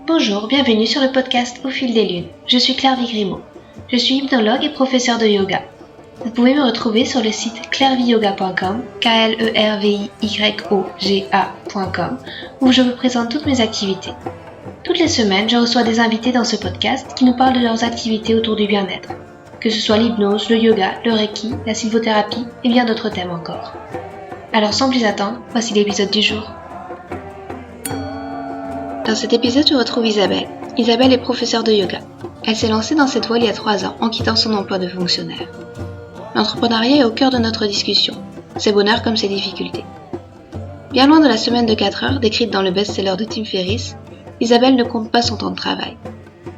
Bonjour, bienvenue sur le podcast Au fil des lunes. Je suis Claire Vigrimaud. Je suis hypnologue et professeure de yoga. Vous pouvez me retrouver sur le site clairviyoga.com, KLERVYOGA.com, où je vous présente toutes mes activités. Toutes les semaines, je reçois des invités dans ce podcast qui nous parlent de leurs activités autour du bien-être, que ce soit l'hypnose, le yoga, le reiki, la sylvothérapie et bien d'autres thèmes encore. Alors sans plus attendre, voici l'épisode du jour. Dans cet épisode, je retrouve Isabelle. Isabelle est professeure de yoga. Elle s'est lancée dans cette voie il y a 3 ans en quittant son emploi de fonctionnaire. L'entrepreneuriat est au cœur de notre discussion, ses bonheurs comme ses difficultés. Bien loin de la semaine de 4 heures décrite dans le best-seller de Tim Ferriss, Isabelle ne compte pas son temps de travail.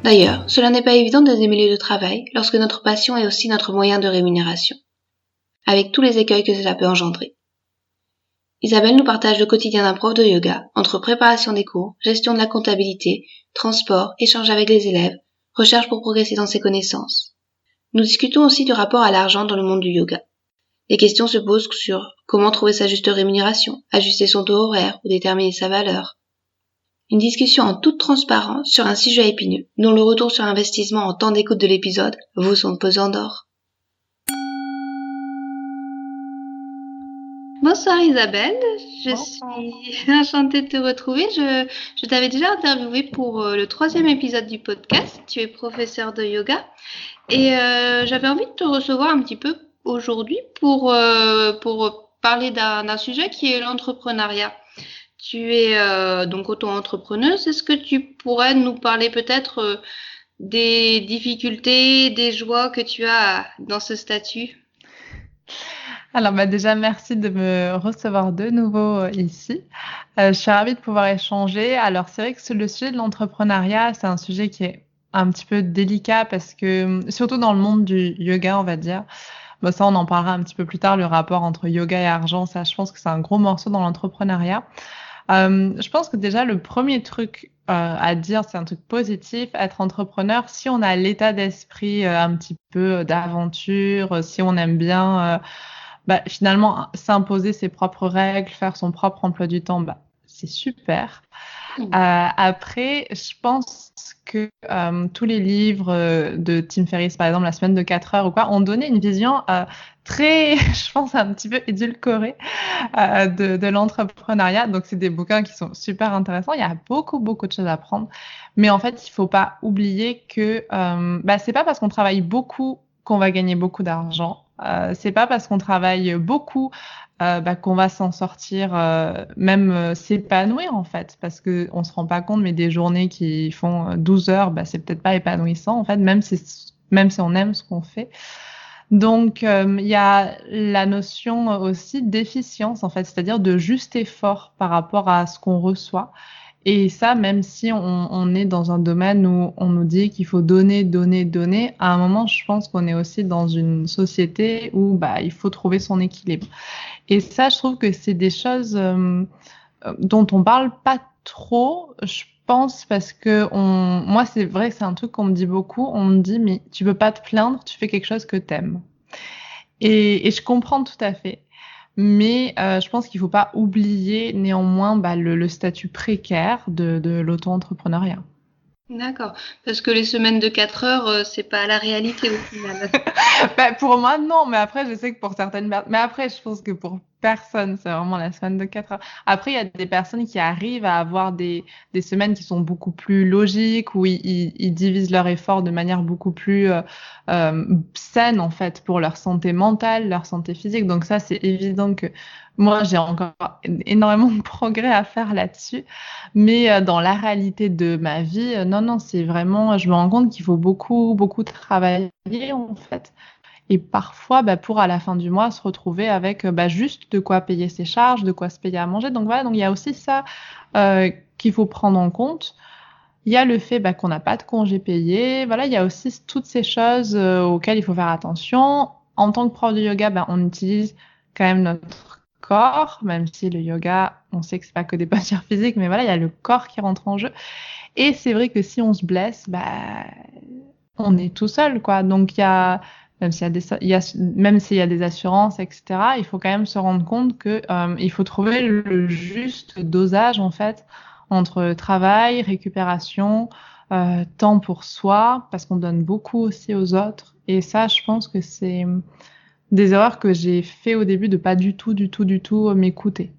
D'ailleurs, cela n'est pas évident de démêler le travail lorsque notre passion est aussi notre moyen de rémunération, avec tous les écueils que cela peut engendrer. Isabelle nous partage le quotidien d'un prof de yoga, entre préparation des cours, gestion de la comptabilité, transport, échange avec les élèves, recherche pour progresser dans ses connaissances. Nous discutons aussi du rapport à l'argent dans le monde du yoga. Les questions se posent sur comment trouver sa juste rémunération, ajuster son taux horaire ou déterminer sa valeur. Une discussion en toute transparence sur un sujet épineux, dont le retour sur investissement en temps d'écoute de l'épisode vaut son pesant d'or. Bonsoir Isabelle, je suis enchantée de te retrouver. Je t'avais déjà interviewé pour le 3e épisode du podcast. Tu es professeure de yoga et j'avais envie de te recevoir un petit peu aujourd'hui pour parler d'un sujet qui est l'entrepreneuriat. Tu es donc auto-entrepreneuse. Est-ce que tu pourrais nous parler peut-être des difficultés, des joies que tu as dans ce statut ? Alors déjà, merci de me recevoir de nouveau ici. Je suis ravie de pouvoir échanger. Alors c'est vrai que le sujet de l'entrepreneuriat, c'est un sujet qui est un petit peu délicat parce que, surtout dans le monde du yoga, on va dire, ça on en parlera un petit peu plus tard, le rapport entre yoga et argent, ça je pense que c'est un gros morceau dans l'entrepreneuriat. Je pense que déjà le premier truc à dire, c'est un truc positif, être entrepreneur, si on a l'état d'esprit un petit peu d'aventure, si on aime bien finalement s'imposer ses propres règles, faire son propre emploi du temps, c'est super. Après, je pense que tous les livres de Tim Ferriss, par exemple, La semaine de 4 heures ou quoi, ont donné une vision très, je pense, un petit peu édulcorée de l'entrepreneuriat. Donc, c'est des bouquins qui sont super intéressants. Il y a beaucoup, beaucoup de choses à apprendre. Mais en fait, il faut pas oublier que c'est pas parce qu'on travaille beaucoup qu'on va gagner beaucoup d'argent. C'est pas parce qu'on travaille beaucoup qu'on va s'en sortir, même s'épanouir en fait, parce que on se rend pas compte, mais des journées qui font 12 heures, c'est peut-être pas épanouissant en fait, même si on aime ce qu'on fait. Donc il y a la notion aussi d'efficience en fait, c'est-à-dire de juste effort par rapport à ce qu'on reçoit. Et ça, même si on est dans un domaine où on nous dit qu'il faut donner, à un moment, je pense qu'on est aussi dans une société où il faut trouver son équilibre. Et ça, je trouve que c'est des choses dont on parle pas trop, je pense, parce que moi, c'est vrai que c'est un truc qu'on me dit beaucoup. On me dit, mais tu peux pas te plaindre, tu fais quelque chose que t'aimes. Et je comprends tout à fait. Mais je pense qu'il faut pas oublier néanmoins le statut précaire de l'auto-entrepreneuriat. D'accord, parce que les semaines de 4 heures, c'est pas la réalité au final. Pour moi, non, mais après, je sais que pour certaines personnes... Mais après, je pense que pour personne, c'est vraiment la semaine de 4 heures. Après, il y a des personnes qui arrivent à avoir des semaines qui sont beaucoup plus logiques, où ils divisent leur effort de manière beaucoup plus saine, en fait, pour leur santé mentale, leur santé physique. Donc ça, c'est évident que moi, j'ai encore énormément de progrès à faire là-dessus. Mais dans la réalité de ma vie, non, c'est vraiment... Je me rends compte qu'il faut beaucoup, beaucoup travailler, en fait. Et parfois, pour à la fin du mois, se retrouver avec juste de quoi payer ses charges, de quoi se payer à manger. Donc voilà, donc il y a aussi ça qu'il faut prendre en compte. Il y a le fait qu'on n'a pas de congés payés. Voilà, il y a aussi toutes ces choses auxquelles il faut faire attention. En tant que prof de yoga, on utilise quand même notre corps, même si le yoga, on sait que c'est pas que des postures physiques, mais voilà, il y a le corps qui rentre en jeu. Et c'est vrai que si on se blesse, on est tout seul, quoi. Donc il y a même s'il y a des assurances, etc., il faut quand même se rendre compte que il faut trouver le juste dosage en fait entre travail, récupération, temps pour soi, parce qu'on donne beaucoup aussi aux autres. Et ça, je pense que c'est des erreurs que j'ai fait au début de pas du tout, m'écouter.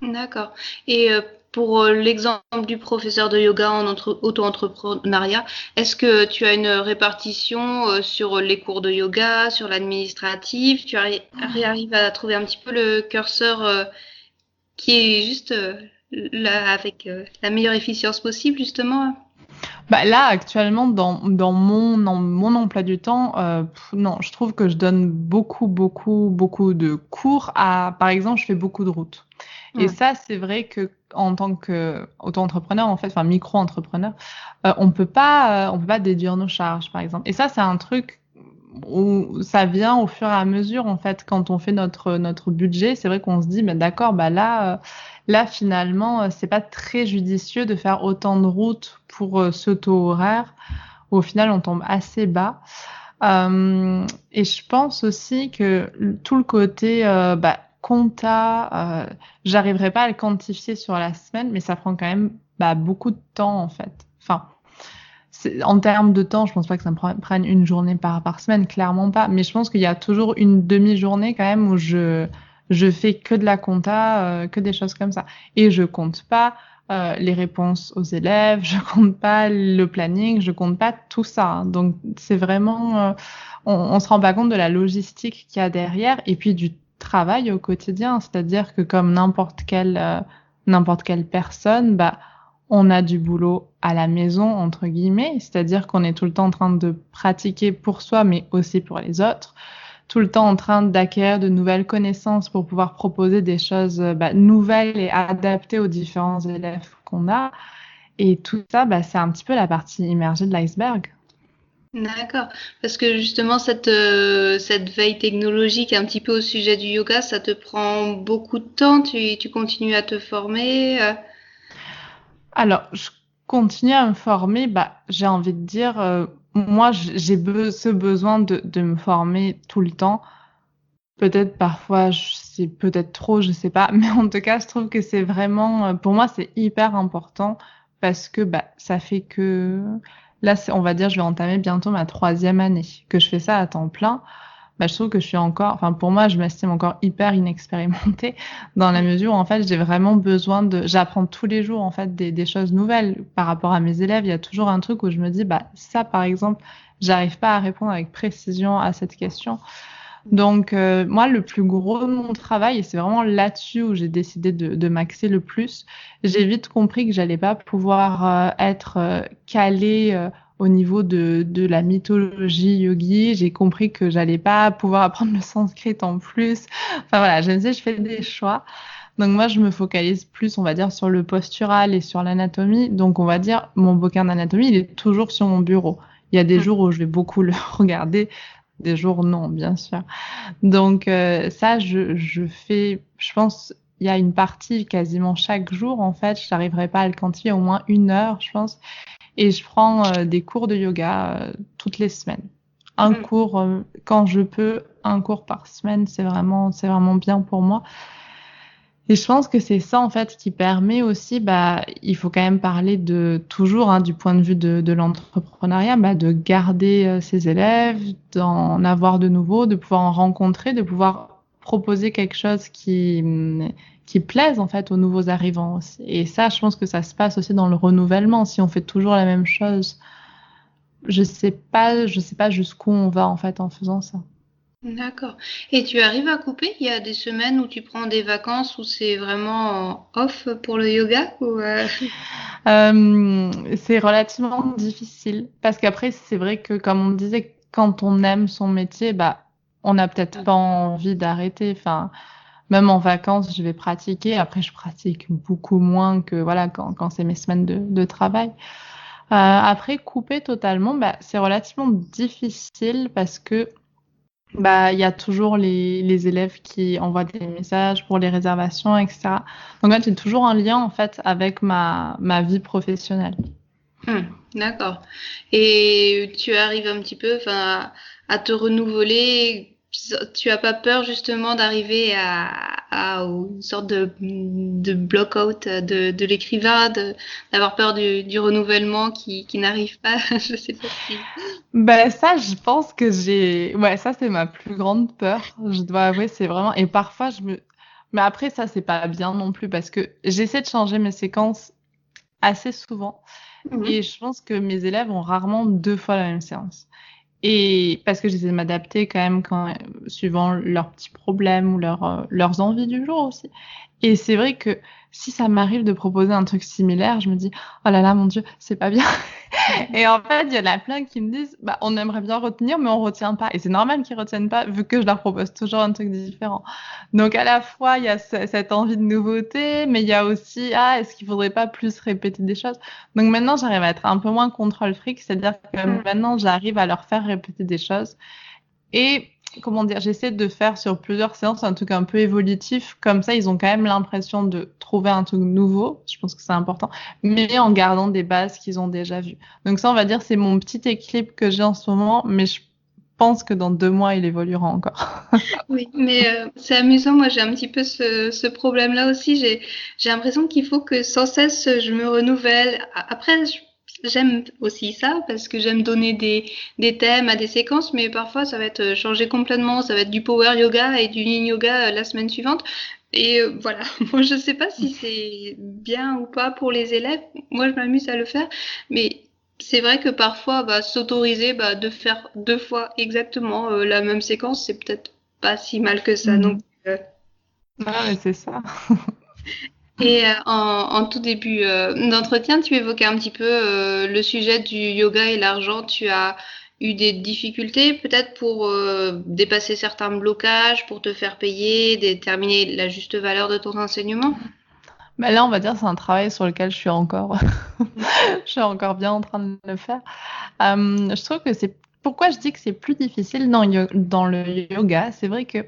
D'accord. Et pour l'exemple du professeur de yoga en auto-entrepreneuriat, est-ce que tu as une répartition sur les cours de yoga, sur l'administratif? Tu arrives à trouver un petit peu le curseur qui est juste là avec la meilleure efficience possible, justement? Bah, là, actuellement, dans mon emploi du temps, non, je trouve que je donne beaucoup de cours à, par exemple, je fais beaucoup de routes. Et Hmm. ça, c'est vrai que en tant qu'auto-entrepreneur, en fait, enfin micro-entrepreneur, on peut pas déduire nos charges, par exemple. Et ça, c'est un truc où ça vient au fur et à mesure, en fait, quand on fait notre budget. C'est vrai qu'on se dit, mais d'accord, bah là, finalement, c'est pas très judicieux de faire autant de routes pour ce taux horaire. Au final, on tombe assez bas. Et je pense aussi que tout le côté compta, j'arriverai pas à le quantifier sur la semaine, mais ça prend quand même beaucoup de temps en fait. Enfin, en termes de temps, je pense pas que ça me prenne une journée par semaine, clairement pas. Mais je pense qu'il y a toujours une demi-journée quand même où je fais que de la compta, que des choses comme ça. Et je compte pas les réponses aux élèves, je compte pas le planning, je compte pas tout ça, hein. Donc c'est vraiment, on se rend pas compte de la logistique qu'il y a derrière et puis du travail au quotidien. C'est-à-dire que comme n'importe quelle personne, on a du boulot à la maison, entre guillemets, c'est-à-dire qu'on est tout le temps en train de pratiquer pour soi, mais aussi pour les autres, tout le temps en train d'acquérir de nouvelles connaissances pour pouvoir proposer des choses nouvelles et adaptées aux différents élèves qu'on a. Et tout ça, c'est un petit peu la partie immergée de l'iceberg. D'accord. Parce que justement, cette veille technologique un petit peu au sujet du yoga, ça te prend beaucoup de temps. Tu continues à te former. Alors, je continue à me former. J'ai envie de dire, moi, ce besoin de me former tout le temps. Peut-être parfois, c'est peut-être trop, je sais pas. Mais en tout cas, je trouve que c'est vraiment, pour moi, c'est hyper important parce que ça fait que là, on va dire, je vais entamer bientôt ma troisième année que je fais ça à temps plein. Je trouve que je suis encore, enfin pour moi, je m'estime encore hyper inexpérimentée dans la mesure où en fait, j'ai vraiment besoin j'apprends tous les jours en fait des choses nouvelles par rapport à mes élèves. Il y a toujours un truc où je me dis, ça par exemple, j'arrive pas à répondre avec précision à cette question. Donc moi, le plus gros de mon travail, et c'est vraiment là-dessus où j'ai décidé de m'axer le plus, j'ai vite compris que j'allais pas pouvoir être calée au niveau de la mythologie yogi. J'ai compris que j'allais pas pouvoir apprendre le sanskrit en plus. Enfin voilà, je me disais, je fais des choix. Donc moi, je me focalise plus, on va dire, sur le postural et sur l'anatomie. Donc on va dire, mon bouquin d'anatomie, il est toujours sur mon bureau. Il y a des jours où je vais beaucoup le regarder, des jours non, bien sûr. Donc ça, je fais, je pense, il y a une partie quasiment chaque jour, en fait, je n'arriverai pas à le quantifier, au moins 1 heure, je pense. Et je prends des cours de yoga toutes les semaines. Un Mm. cours, quand je peux, un cours par semaine, c'est vraiment bien pour moi. Et je pense que c'est ça, en fait, qui permet aussi, il faut quand même parler de, toujours, hein, du point de vue de l'entrepreneuriat, de garder ses élèves, d'en avoir de nouveaux, de pouvoir en rencontrer, de pouvoir proposer quelque chose qui plaise, en fait, aux nouveaux arrivants aussi. Et ça, je pense que ça se passe aussi dans le renouvellement. Si on fait toujours la même chose, je sais pas jusqu'où on va, en fait, en faisant ça. D'accord. Et tu arrives à couper? Il y a des semaines où tu prends des vacances où c'est vraiment off pour le yoga ou C'est relativement difficile parce qu'après, c'est vrai que comme on disait, quand on aime son métier, on n'a peut-être pas envie d'arrêter. Enfin, même en vacances, je vais pratiquer. Après, je pratique beaucoup moins que voilà quand c'est mes semaines de travail. Après, couper totalement, c'est relativement difficile parce que il y a toujours les élèves qui envoient des messages pour les réservations, etc. Donc, en fait, j'ai toujours un lien, en fait, avec ma vie professionnelle. D'accord. Et tu arrives un petit peu, enfin, à te renouveler tu as pas peur justement d'arriver à une sorte de block-out de l'écrivain, d'avoir peur du renouvellement qui n'arrive pas. Je sais pas si. Ben ça, je pense que ouais, ça c'est ma plus grande peur. Je dois avouer, c'est vraiment. Et parfois, mais après, ça c'est pas bien non plus parce que j'essaie de changer mes séquences assez souvent Mhm. et je pense que mes élèves ont rarement 2 fois la même séance. Et parce que j'essaie de m'adapter quand même suivant leurs petits problèmes ou leurs envies du jour aussi. Et c'est vrai que si ça m'arrive de proposer un truc similaire, je me dis, oh là là, mon Dieu, c'est pas bien. Et en fait, il y en a plein qui me disent, bah, on aimerait bien retenir, mais on retient pas. Et c'est normal qu'ils retiennent pas, vu que je leur propose toujours un truc différent. Donc, à la fois, il y a cette envie de nouveauté, mais il y a aussi, ah, est-ce qu'il faudrait pas plus répéter des choses? Donc, maintenant, j'arrive à être un peu moins contrôle fric, c'est-à-dire que Mhm. maintenant, j'arrive à leur faire répéter des choses. Et comment dire, j'essaie de faire sur plusieurs séances un truc un peu évolutif. Comme ça, ils ont quand même l'impression de trouver un truc nouveau. Je pense que c'est important, mais en gardant des bases qu'ils ont déjà vues. Donc ça, on va dire, c'est mon petit équilibre que j'ai en ce moment, mais je pense que dans 2 mois, il évoluera encore. Oui, mais c'est amusant. Moi, j'ai un petit peu ce problème-là aussi. J'ai l'impression qu'il faut que sans cesse je me renouvelle. Après, j'aime aussi ça parce que j'aime donner des thèmes à des séquences, mais parfois ça va être changé complètement. Ça va être du power yoga et du yin yoga la semaine suivante. Et voilà. Moi, je sais pas si c'est bien ou pas pour les élèves. Moi, je m'amuse à le faire, mais c'est vrai que parfois, bah, s'autoriser de faire 2 fois exactement la même séquence, c'est peut-être pas si mal que ça non Mhm. plus. Ouais, mais c'est ça. Et en tout début d'entretien, tu évoquais un petit peu le sujet du yoga et l'argent. Tu as eu des difficultés peut-être pour dépasser certains blocages, pour te faire payer, déterminer la juste valeur de ton enseignement? Mais là, on va dire, c'est un travail sur lequel je suis encore, je suis encore bien en train de le faire. Je trouve que pourquoi je dis que c'est plus difficile dans le yoga, c'est vrai que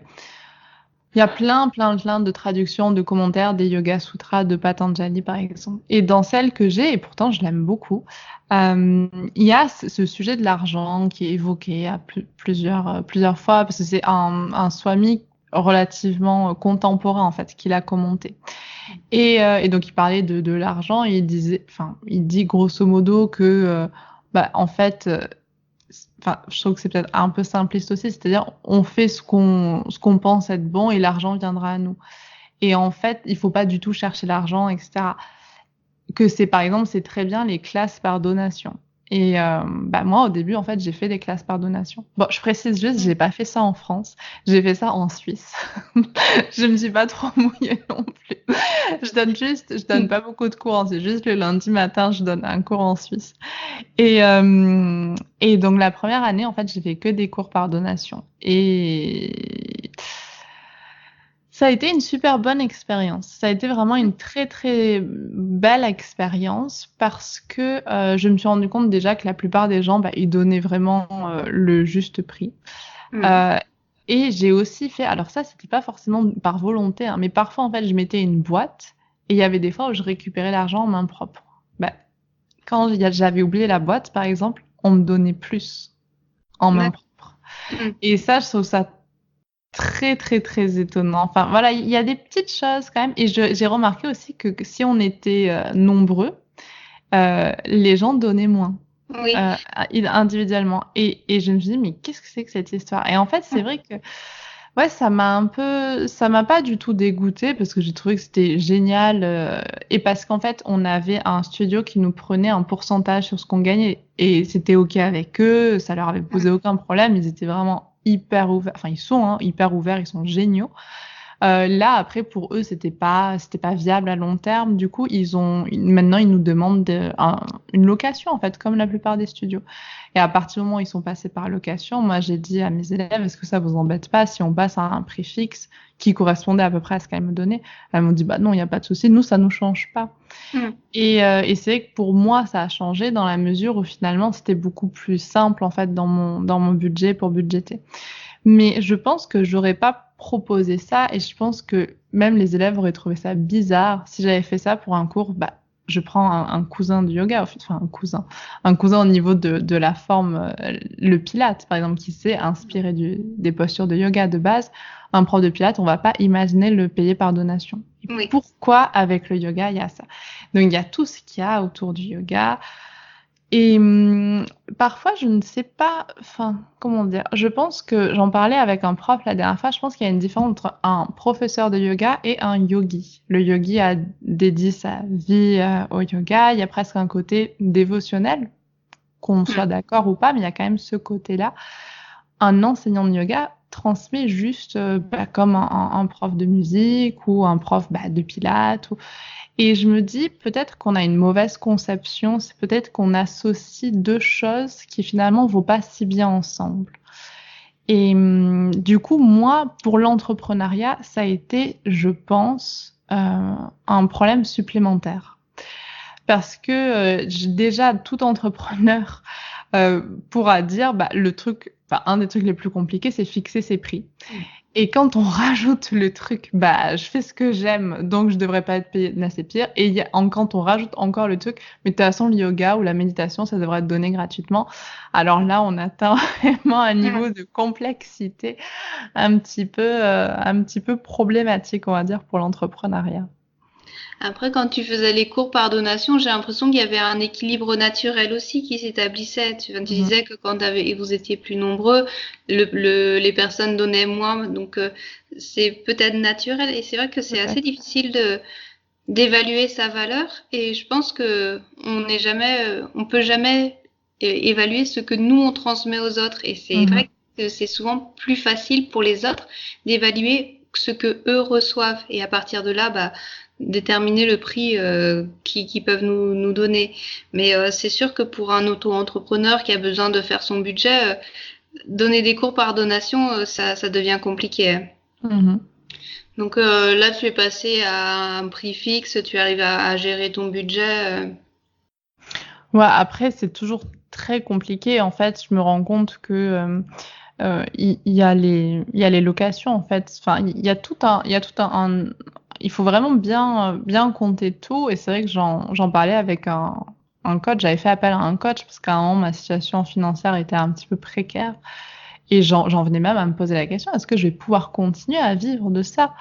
il y a plein de traductions, de commentaires des Yoga Sutras de Patanjali, par exemple. Et dans celle que j'ai, et pourtant je l'aime beaucoup, il y a ce sujet de l'argent qui est évoqué à plusieurs fois, parce que c'est un swami relativement contemporain, en fait, qui l'a commenté. Et donc, il parlait de l'argent et il dit grosso modo que, en fait, enfin, je trouve que c'est peut-être un peu simpliste aussi, c'est-à-dire on fait ce qu'on pense être bon et l'argent viendra à nous. Et en fait, il faut pas du tout chercher l'argent, etc. Que c'est, par exemple, c'est très bien les classes par donation. Et moi, au début, en fait, j'ai fait des classes par donation. Bon, je précise juste, j'ai pas fait ça en France, j'ai fait ça en Suisse. Je me suis pas trop mouillée non plus. Je donne pas beaucoup de cours, hein, c'est juste le lundi matin, je donne un cours en Suisse. Et donc la première année, en fait, j'ai fait que des cours par donation. Et ça a été une super bonne expérience. Ça a été vraiment une très très belle expérience parce que je me suis rendu compte déjà que la plupart des gens, ils donnaient vraiment le juste prix. Mhm. Euh, et j'ai aussi fait, alors ça, c'était pas forcément par volonté, hein, mais parfois, en fait, je mettais une boîte et il y avait des fois où je récupérais l'argent en main propre. Bah, quand j'avais oublié la boîte, par exemple, on me donnait plus en main D'accord. propre. Mhm. Et ça, je trouve ça très, très, très étonnant. Enfin, voilà, il y a des petites choses quand même. Et j'ai remarqué aussi que si on était nombreux, les gens donnaient moins Oui. individuellement. Et je me suis dit, mais qu'est-ce que c'est que cette histoire? Et en fait, c'est vrai que ouais, ça m'a pas du tout dégoûté parce que j'ai trouvé que c'était génial et parce qu'en fait, on avait un studio qui nous prenait un pourcentage sur ce qu'on gagnait et c'était OK avec eux, ça leur avait posé aucun problème, ils étaient vraiment hyper ouverts, enfin ils sont hyper ouverts, ils sont géniaux. Là, après, pour eux, c'était pas viable à long terme. Du coup, maintenant, ils nous demandent une location, en fait, comme la plupart des studios. Et à partir du moment où ils sont passés par location, moi, j'ai dit à mes élèves, est-ce que ça vous embête pas si on passe à un prix fixe qui correspondait à peu près à ce qu'elles me donnaient? Elles m'ont dit, bah non, il n'y a pas de souci, nous, ça nous change pas. Mhm. Et c'est vrai que pour moi, ça a changé dans la mesure où finalement, c'était beaucoup plus simple, en fait, dans mon budget pour budgéter. Mais je pense que j'aurais pas proposé ça et je pense que même les élèves auraient trouvé ça bizarre si j'avais fait ça pour un cours je prends un cousin de yoga, enfin un cousin au niveau de la forme, le Pilate, par exemple, qui s'est inspiré des postures de yoga de base. Un prof de Pilate, on va pas imaginer le payer par donation. Et Oui. pourquoi avec le yoga, il y a ça? Donc, il y a tout ce qu'il y a autour du yoga. Et parfois, je ne sais pas, enfin, comment dire, je pense que j'en parlais avec un prof la dernière fois, je pense qu'il y a une différence entre un professeur de yoga et un yogi. Le yogi a dédié sa vie au yoga, il y a presque un côté dévotionnel, qu'on soit d'accord ou pas, mais il y a quand même ce côté-là. Un enseignant de yoga transmet juste comme un prof de musique ou un prof de pilates. Et je me dis peut-être qu'on a une mauvaise conception, c'est peut-être qu'on associe deux choses qui finalement vont pas si bien ensemble. Et du coup, moi, pour l'entrepreneuriat, ça a été, je pense, un problème supplémentaire. Parce que déjà, tout entrepreneur pourra dire, un des trucs les plus compliqués, c'est fixer ses prix. Et quand on rajoute le truc, je fais ce que j'aime, donc je devrais pas être payé, c'est pire. Et quand on rajoute encore le truc, mais de toute façon, le yoga ou la méditation, ça devrait être donné gratuitement. Alors là, on atteint vraiment un niveau de complexité un petit peu problématique, on va dire, pour l'entrepreneuriat. Après, quand tu faisais les cours par donation, j'ai l'impression qu'il y avait un équilibre naturel aussi qui s'établissait. Tu disais que vous étiez plus nombreux, les personnes donnaient moins, donc c'est peut-être naturel. Et c'est vrai que c'est assez difficile d'évaluer sa valeur. Et je pense que on peut jamais évaluer ce que nous on transmet aux autres. Et c'est vrai que c'est souvent plus facile pour les autres d'évaluer ce que eux reçoivent. Et à partir de là, déterminer le prix qu'ils peuvent nous donner. Mais c'est sûr que pour un auto-entrepreneur qui a besoin de faire son budget, donner des cours par donation, ça devient compliqué. Donc là, tu es passé à un prix fixe, tu arrives à gérer ton budget. Ouais, après, c'est toujours très compliqué. En fait, je me rends compte que il y a les locations, en fait. Enfin, il y a tout un il faut vraiment bien compter tout. Et c'est vrai que j'en parlais avec un coach. J'avais fait appel à un coach parce qu'à un moment, ma situation financière était un petit peu précaire. Et j'en venais même à me poser la question, est-ce que je vais pouvoir continuer à vivre de ça?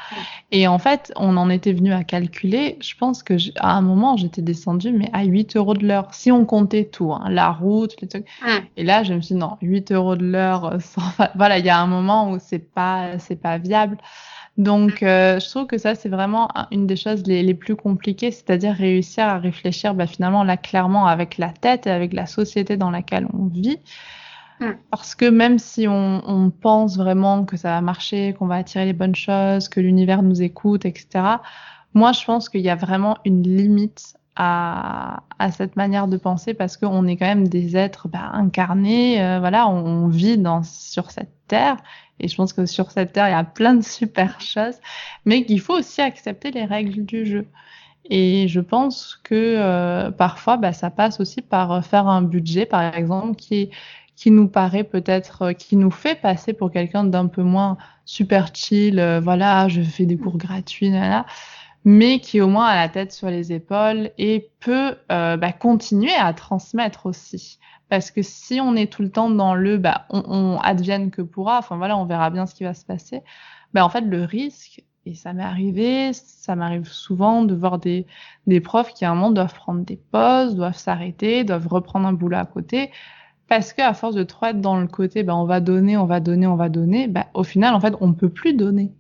Et en fait, on en était venu à calculer, je pense que à un moment, j'étais descendue, mais à 8 € de l'heure, si on comptait tout, hein, la route, les trucs. Et là, je me suis dit, non, 8 € de l'heure, voilà, il y a un moment où c'est pas viable. Donc, je trouve que ça, c'est vraiment une des choses les plus compliquées, c'est-à-dire réussir à réfléchir, finalement, là, clairement, avec la tête et avec la société dans laquelle on vit. Parce que même si on pense vraiment que ça va marcher, qu'on va attirer les bonnes choses, que l'univers nous écoute, etc., moi, je pense qu'il y a vraiment une limite à cette manière de penser parce qu'on est quand même des êtres incarnés, voilà, on vit sur cette terre. Et je pense que sur cette terre, il y a plein de super choses, mais qu'il faut aussi accepter les règles du jeu. Et je pense que parfois, ça passe aussi par faire un budget, par exemple, qui nous paraît peut-être, qui nous fait passer pour quelqu'un d'un peu moins super chill, voilà, je fais des cours gratuits, nanana, mais qui au moins a la tête sur les épaules et peut continuer à transmettre aussi. Parce que si on est tout le temps dans on advienne que pourra, enfin voilà, on verra bien ce qui va se passer, en fait, le risque, et ça m'est arrivé, ça m'arrive souvent de voir des profs qui à un moment doivent prendre des pauses, doivent s'arrêter, doivent reprendre un boulot à côté, parce qu'à force de trop être dans le côté, on va donner, au final, en fait, on peut plus donner.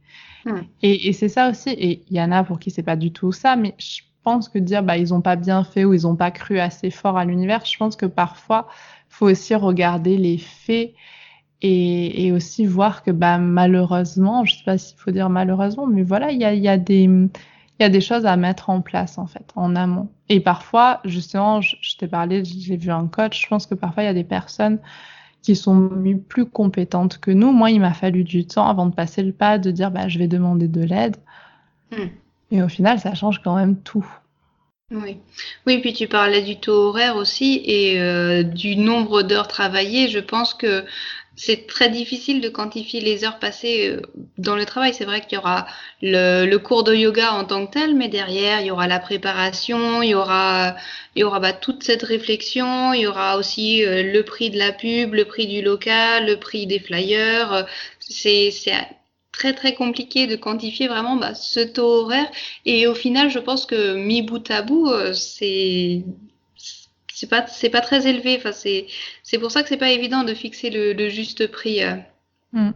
Et c'est ça aussi. Et il y en a pour qui c'est pas du tout ça, mais je pense que dire, ils ont pas bien fait ou ils ont pas cru assez fort à l'univers, je pense que parfois, faut aussi regarder les faits et aussi voir que, malheureusement, je sais pas s'il faut dire malheureusement, mais voilà, il y a des choses à mettre en place, en fait, en amont. Et parfois, justement, je t'ai parlé, j'ai vu un coach, je pense que parfois, il y a des personnes qui sont plus compétentes que nous. Moi, il m'a fallu du temps avant de passer le pas, de dire, je vais demander de l'aide. Et au final, ça change quand même tout. Oui. Oui, puis tu parlais du taux horaire aussi et du nombre d'heures travaillées. Je pense que c'est très difficile de quantifier les heures passées dans le travail. C'est vrai qu'il y aura le cours de yoga en tant que tel, mais derrière, il y aura la préparation, il y aura toute cette réflexion, il y aura aussi le prix de la pub, le prix du local, le prix des flyers. C'est très très compliqué de quantifier vraiment ce taux horaire. Et au final, je pense que mis bout à bout, c'est pas très élevé. Enfin, c'est pour ça que c'est pas évident de fixer le juste prix. Mm.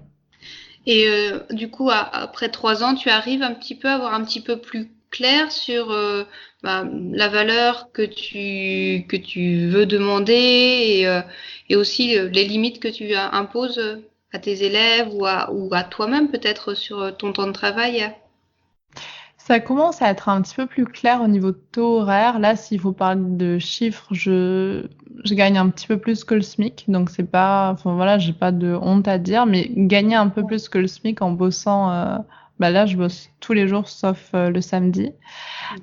Et du coup, après 3 ans, tu arrives un petit peu à avoir un petit peu plus clair sur la valeur que tu veux demander et aussi les limites que tu imposes à tes élèves ou à toi-même peut-être sur ton temps de travail. Ça commence à être un petit peu plus clair au niveau de taux horaire. Là, s'il faut parler de chiffres, je gagne un petit peu plus que le SMIC. Donc, c'est pas, enfin voilà, j'ai pas de honte à dire, mais gagner un peu plus que le SMIC en bossant, là, je bosse tous les jours sauf le samedi.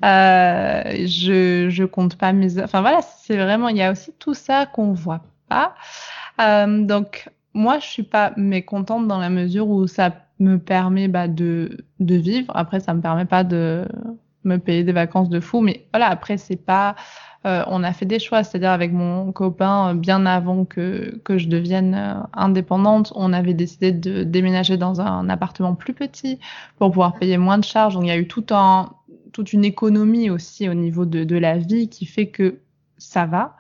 Je compte pas mes heures. Enfin voilà, c'est vraiment, il y a aussi tout ça qu'on voit pas. Donc, moi, je suis pas mécontente dans la mesure où ça me permet de vivre. Après, ça me permet pas de me payer des vacances de fou. Mais voilà, après, c'est pas. On a fait des choix, c'est-à-dire avec mon copain, bien avant que je devienne indépendante, on avait décidé de déménager dans un appartement plus petit pour pouvoir payer moins de charges. Donc, il y a eu toute une économie aussi au niveau de la vie qui fait que ça va.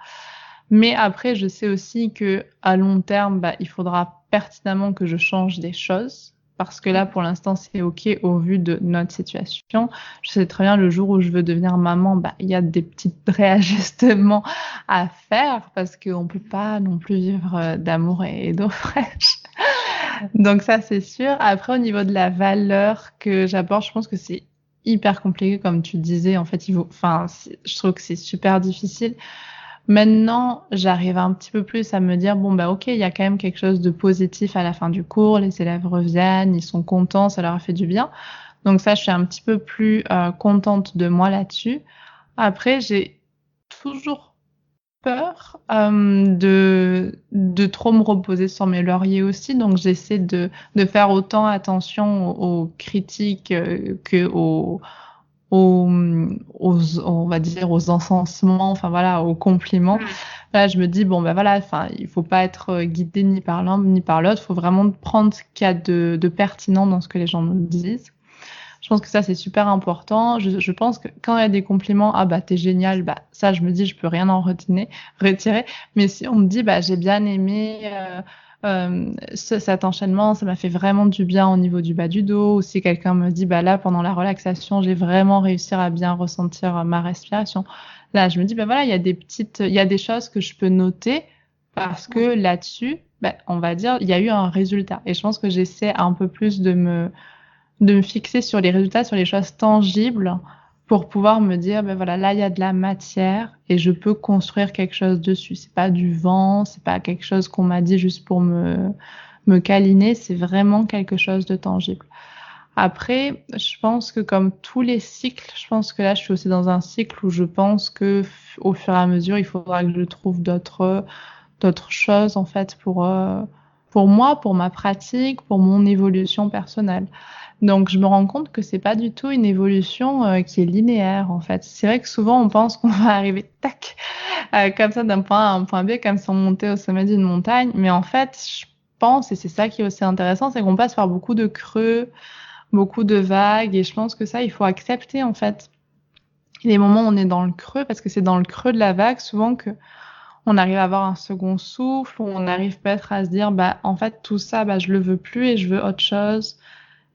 Mais après, je sais aussi que à long terme, il faudra pertinemment que je change des choses. Parce que là, pour l'instant, c'est OK au vu de notre situation. Je sais très bien, le jour où je veux devenir maman, il y a des petits réajustements à faire parce qu'on peut pas non plus vivre d'amour et d'eau fraîche. Donc ça, c'est sûr. Après, au niveau de la valeur que j'apporte, je pense que c'est hyper compliqué, comme tu disais. En fait, je trouve que c'est super difficile. Maintenant, j'arrive un petit peu plus à me dire, bon, OK, il y a quand même quelque chose de positif à la fin du cours, les élèves reviennent, ils sont contents, ça leur a fait du bien. Donc ça, je suis un petit peu plus contente de moi là-dessus. Après, j'ai toujours peur de trop me reposer sur mes lauriers aussi, donc j'essaie de faire autant attention aux critiques que on va dire aux encensements, enfin voilà, aux compliments. Là, je me dis bon voilà, enfin il faut pas être guidé ni par l'un ni par l'autre, il faut vraiment prendre ce qu'il y a de pertinent dans ce que les gens nous disent. Je pense que ça c'est super important. Je pense que quand il y a des compliments, t'es génial, ça je me dis je peux rien en retirer. Mais si on me dit j'ai bien aimé cet enchaînement, ça m'a fait vraiment du bien au niveau du bas du dos. Ou si quelqu'un me dit là pendant la relaxation, j'ai vraiment réussi à bien ressentir ma respiration. Là, je me dis voilà, il y a des choses que je peux noter parce que là-dessus, on va dire, il y a eu un résultat. Et je pense que j'essaie un peu plus de me fixer sur les résultats, sur les choses tangibles pour pouvoir me dire, voilà, là, il y a de la matière et je peux construire quelque chose dessus. C'est pas du vent, c'est pas quelque chose qu'on m'a dit juste pour me câliner, c'est vraiment quelque chose de tangible. Après, je pense que comme tous les cycles, je pense que là, je suis aussi dans un cycle où je pense que au fur et à mesure, il faudra que je trouve d'autres choses, en fait, pour moi, pour ma pratique, pour mon évolution personnelle. Donc, je me rends compte que c'est pas du tout une évolution qui est linéaire, en fait. C'est vrai que souvent, on pense qu'on va arriver, tac, comme ça, d'un point A à un point B, comme si on montait au sommet d'une montagne. Mais en fait, je pense, et c'est ça qui est aussi intéressant, c'est qu'on passe par beaucoup de creux, beaucoup de vagues, et je pense que ça, il faut accepter, en fait. Les moments où on est dans le creux, parce que c'est dans le creux de la vague, souvent que on arrive à avoir un second souffle, où on arrive peut-être à se dire, en fait, tout ça, je le veux plus et je veux autre chose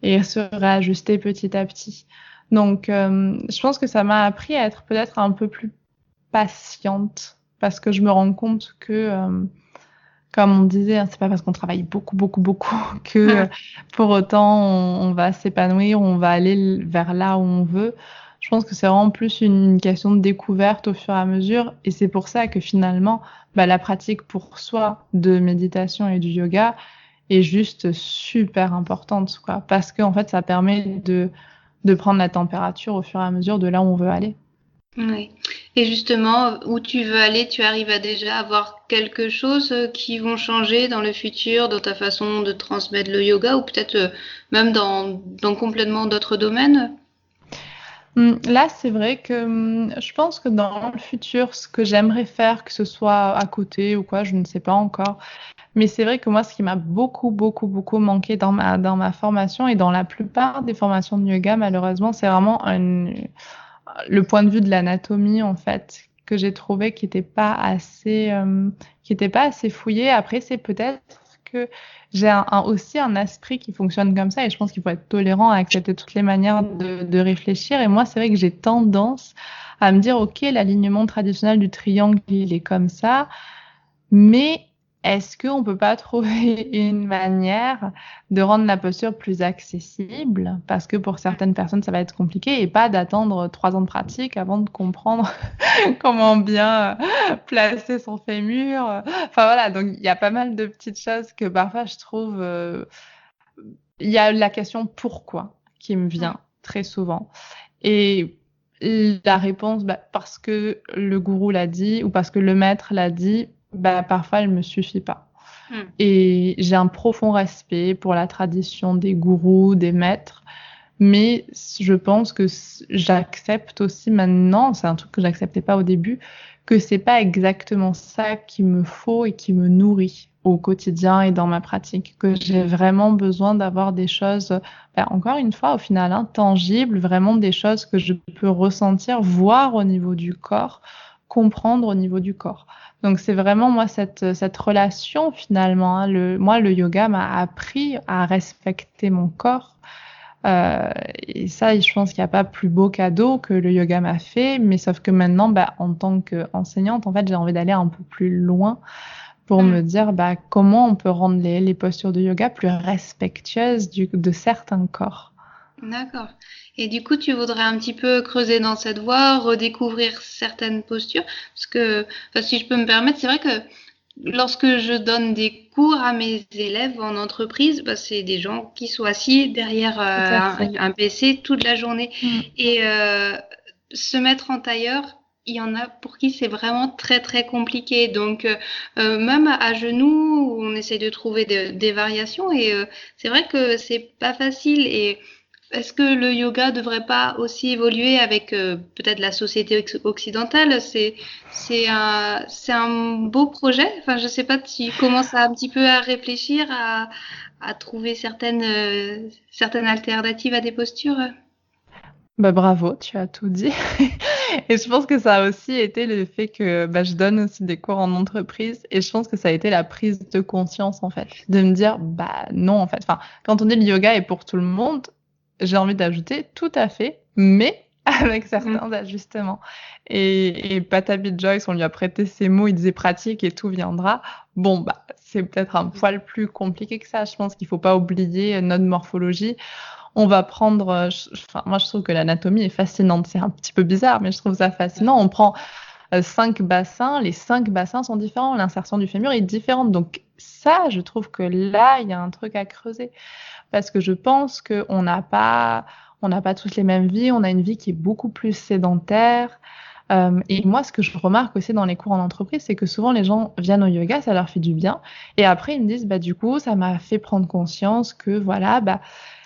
et se réajuster petit à petit. Donc, je pense que ça m'a appris à être peut-être un peu plus patiente parce que je me rends compte que, comme on disait, c'est pas parce qu'on travaille beaucoup, beaucoup, beaucoup que pour autant on va s'épanouir, on va aller vers là où on veut. Je pense que c'est vraiment plus une question de découverte au fur et à mesure et c'est pour ça que finalement, la pratique pour soi de méditation et du yoga est juste super importante, quoi, parce que en fait, ça permet de prendre la température au fur et à mesure de là où on veut aller. Oui. Et justement, où tu veux aller, tu arrives à déjà avoir quelque chose qui vont changer dans le futur, dans ta façon de transmettre le yoga, ou peut-être même dans complètement d'autres domaines? Là, c'est vrai que je pense que dans le futur, ce que j'aimerais faire, que ce soit à côté ou quoi, je ne sais pas encore. Mais c'est vrai que moi, ce qui m'a beaucoup, beaucoup, beaucoup manqué dans ma formation et dans la plupart des formations de yoga, malheureusement, c'est vraiment le point de vue de l'anatomie, en fait, que j'ai trouvé qui était pas assez fouillé. Après, c'est peut-être que j'ai aussi un esprit qui fonctionne comme ça et je pense qu'il faut être tolérant à accepter toutes les manières de réfléchir. Et moi, c'est vrai que j'ai tendance à me dire, OK, l'alignement traditionnel du triangle, il est comme ça, mais est-ce qu'on peut pas trouver une manière de rendre la posture plus accessible? Parce que pour certaines personnes, ça va être compliqué et pas d'attendre 3 ans de pratique avant de comprendre comment bien placer son fémur. Enfin voilà, donc il y a pas mal de petites choses que parfois je trouve. Il y a la question pourquoi qui me vient très souvent. Et la réponse, bah, parce que le gourou l'a dit ou parce que le maître l'a dit, bah, parfois elle me suffit pas. Hmm. Et j'ai un profond respect pour la tradition des gourous, des maîtres, mais je pense que j'accepte aussi maintenant, c'est un truc que j'acceptais pas au début, que c'est pas exactement ça qu'il me faut et qui me nourrit au quotidien et dans ma pratique, que j'ai vraiment besoin d'avoir des choses, ben, encore une fois, au final, tangibles, vraiment des choses que je peux ressentir, voir au niveau du corps, comprendre au niveau du corps. Donc c'est vraiment moi cette relation finalement, hein, moi le yoga m'a appris à respecter mon corps. Et ça, je pense qu'il n'y a pas plus beau cadeau que le yoga m'a fait, mais sauf que maintenant, bah, en tant qu'enseignante, en fait, j'ai envie d'aller un peu plus loin pour Hmm. me dire bah, comment on peut rendre les postures de yoga plus respectueuses de certains corps. D'accord. Et du coup, tu voudrais un petit peu creuser dans cette voie, redécouvrir certaines postures, parce que, enfin, si je peux me permettre, c'est vrai que lorsque je donne des cours à mes élèves en entreprise, bah, c'est des gens qui sont assis derrière Tout à fait. un PC toute la journée. Mm. Et se mettre en tailleur, il y en a pour qui c'est vraiment très très compliqué. Donc même à genoux, on essaie de trouver des variations et c'est vrai que c'est pas facile. Et est-ce que le yoga devrait pas aussi évoluer avec peut-être la société occidentale? C'est un beau projet. Enfin, je sais pas, tu commences un petit peu à réfléchir à trouver certaines alternatives à des postures. Bah, bravo, tu as tout dit. Et je pense que ça a aussi été le fait que bah, je donne aussi des cours en entreprise et je pense que ça a été la prise de conscience en fait, de me dire bah non en fait. Enfin, quand on dit le yoga est pour tout le monde, j'ai envie d'ajouter tout à fait, mais avec Mm. certains ajustements. Et Patabi Joyce, on lui a prêté ces mots, il disait pratique et tout viendra. Bon bah c'est peut-être un poil plus compliqué que ça. Je pense qu'il faut pas oublier notre morphologie. On va prendre, enfin, moi je trouve que l'anatomie est fascinante. C'est un petit peu bizarre, mais je trouve ça fascinant. On prend 5 bassins, les 5 bassins sont différents, l'insertion du fémur est différente. Donc ça, je trouve que là, il y a un truc à creuser. Parce que je pense on n'a pas tous les mêmes vies, on a une vie qui est beaucoup plus sédentaire. Et moi, ce que je remarque aussi dans les cours en entreprise, c'est que souvent les gens viennent au yoga, ça leur fait du bien. Et après, ils me disent, bah, du coup, ça m'a fait prendre conscience que voilà, bah,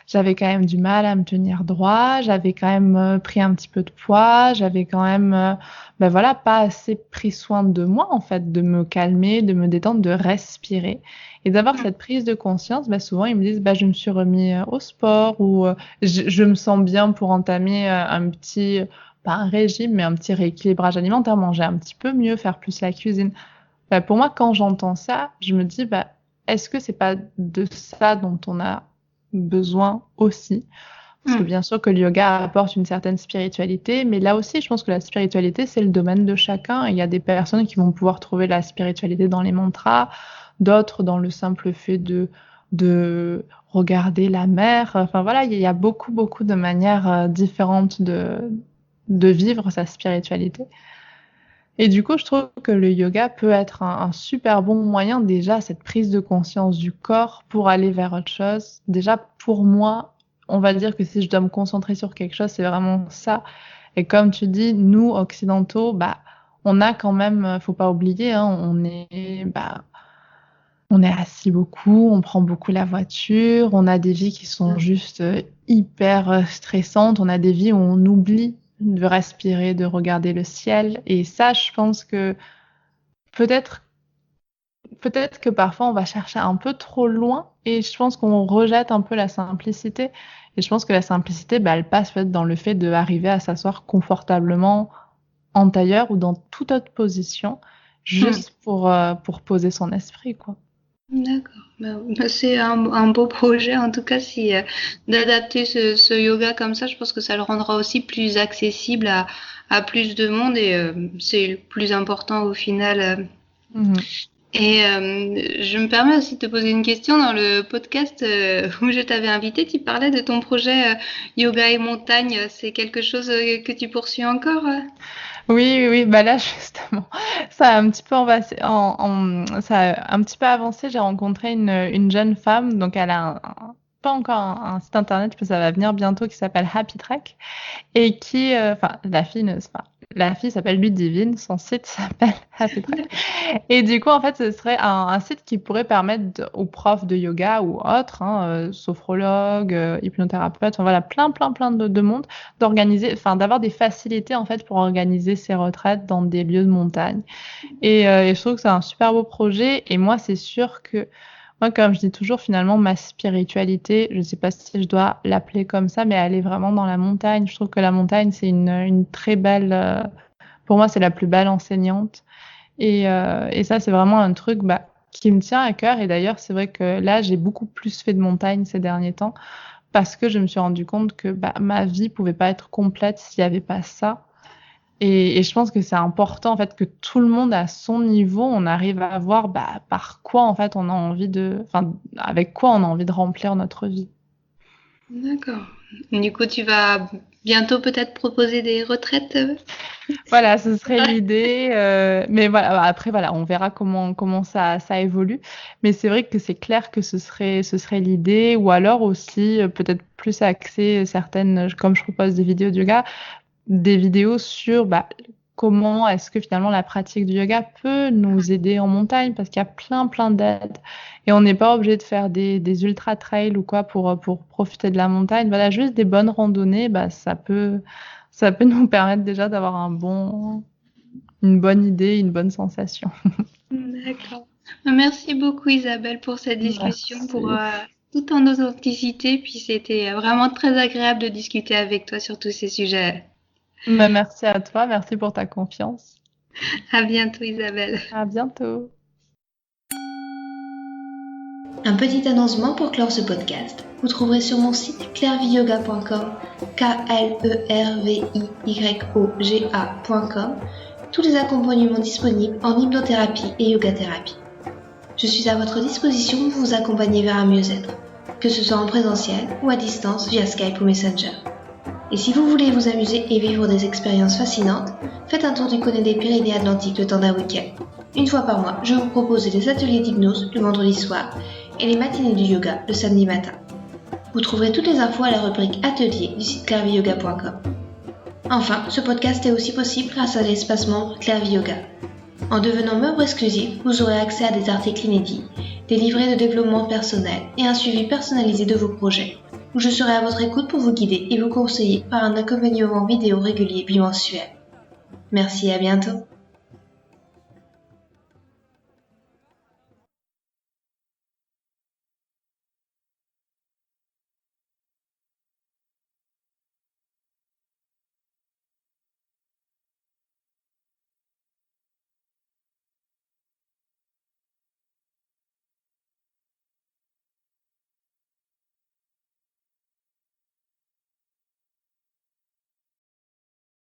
j'avais quand même du mal à me tenir droit, j'avais quand même pris un petit peu de poids, j'avais quand même, ben voilà, pas assez pris soin de moi, en fait, de me calmer, de me détendre, de respirer. Et d'avoir cette prise de conscience, ben souvent ils me disent, bah, je me suis remis au sport ou je me sens bien pour entamer un petit, pas un régime, mais un petit rééquilibrage alimentaire, manger un petit peu mieux, faire plus la cuisine. Ben, pour moi, quand j'entends ça, je me dis, bah, est-ce que c'est pas de ça dont on a besoin aussi? Parce que Mm. bien sûr que le yoga apporte une certaine spiritualité, mais là aussi, je pense que la spiritualité, c'est le domaine de chacun. Il y a des personnes qui vont pouvoir trouver la spiritualité dans les mantras, d'autres dans le simple fait de regarder la mer. Enfin voilà, il y a beaucoup, beaucoup de manières différentes de vivre sa spiritualité. Et du coup, je trouve que le yoga peut être un super bon moyen déjà, cette prise de conscience du corps pour aller vers autre chose. Déjà, pour moi, on va dire que si je dois me concentrer sur quelque chose, c'est vraiment ça. Et comme tu dis, nous, occidentaux, on a quand même, faut pas oublier, hein, on est assis beaucoup, on prend beaucoup la voiture, on a des vies qui sont juste hyper stressantes, on a des vies où on oublie de respirer, de regarder le ciel. Et ça, je pense que peut-être, peut-être que parfois on va chercher un peu trop loin et je pense qu'on rejette un peu la simplicité. Et je pense que la simplicité, elle passe peut-être dans le fait d'arriver à s'asseoir confortablement en tailleur ou dans toute autre position, juste pour poser son esprit, quoi. D'accord. C'est un beau projet, en tout cas, si d'adapter ce yoga comme ça, je pense que ça le rendra aussi plus accessible à plus de monde et c'est le plus important au final. Et je me permets aussi de te poser une question. Dans le podcast où je t'avais invité, tu parlais de ton projet yoga et montagne. C'est quelque chose que tu poursuis encore? Oui, oui, là justement, ça a un petit peu ça a un petit peu avancé. J'ai rencontré une jeune femme, donc elle a pas encore un site internet, mais ça va venir bientôt, qui s'appelle Happy Track et qui, enfin, la fille s'appelle Ludivine, son site s'appelle Happy Track. Et du coup, en fait, ce serait un site qui pourrait permettre aux profs de yoga ou autres, hein, sophrologues, hypnothérapeutes, enfin voilà, plein de monde, d'avoir des facilités en fait pour organiser ces retraites dans des lieux de montagne. Et je trouve que c'est un super beau projet. Et moi, c'est sûr que moi, comme je dis toujours, finalement, ma spiritualité, je ne sais pas si je dois l'appeler comme ça, mais elle est vraiment dans la montagne. Je trouve que la montagne, c'est une très belle, pour moi, c'est la plus belle enseignante. Et ça, c'est vraiment un truc qui me tient à cœur. Et d'ailleurs, c'est vrai que là, j'ai beaucoup plus fait de montagne ces derniers temps parce que je me suis rendu compte que ma vie pouvait pas être complète s'il y avait pas ça. Et je pense que c'est important en fait que tout le monde à son niveau, on arrive à voir par quoi en fait on a envie avec quoi on a envie de remplir notre vie. D'accord. Du coup, tu vas bientôt peut-être proposer des retraites? Voilà, ce serait l'idée. Mais voilà, après voilà, on verra comment ça évolue. Mais c'est vrai que c'est clair que ce serait l'idée, ou alors aussi peut-être plus axer certaines, comme je propose des vidéos de yoga, des vidéos sur comment est-ce que finalement la pratique du yoga peut nous aider en montagne, parce qu'il y a plein d'aides et on n'est pas obligé de faire des ultra trails ou quoi pour profiter de la montagne. Voilà, juste des bonnes randonnées, ça peut nous permettre déjà d'avoir une bonne idée, une bonne sensation. D'accord. Merci beaucoup Isabelle pour cette discussion, Merci. pour toute ton authenticité. Puis c'était vraiment très agréable de discuter avec toi sur tous ces sujets. Merci à toi, merci pour ta confiance. À bientôt Isabelle. À bientôt. Un petit annoncement pour clore ce podcast. Vous trouverez sur mon site clairviyoga.com, KLERVIYOGA.com, tous les accompagnements disponibles en hypnothérapie et yoga-thérapie. Je suis à votre disposition pour vous accompagner vers un mieux-être, que ce soit en présentiel ou à distance via Skype ou Messenger. Et si vous voulez vous amuser et vivre des expériences fascinantes, faites un tour du côté des Pyrénées-Atlantiques le temps d'un week-end. Une fois par mois, je vous propose des ateliers d'hypnose le vendredi soir et les matinées du yoga le samedi matin. Vous trouverez toutes les infos à la rubrique Atelier du site clairviyoga.com. Enfin, ce podcast est aussi possible grâce à l'espace membre Clairvie Yoga. En devenant membre exclusif, vous aurez accès à des articles inédits, des livrets de développement personnel et un suivi personnalisé de vos projets, où je serai à votre écoute pour vous guider et vous conseiller par un accompagnement vidéo régulier bimensuel. Merci et à bientôt.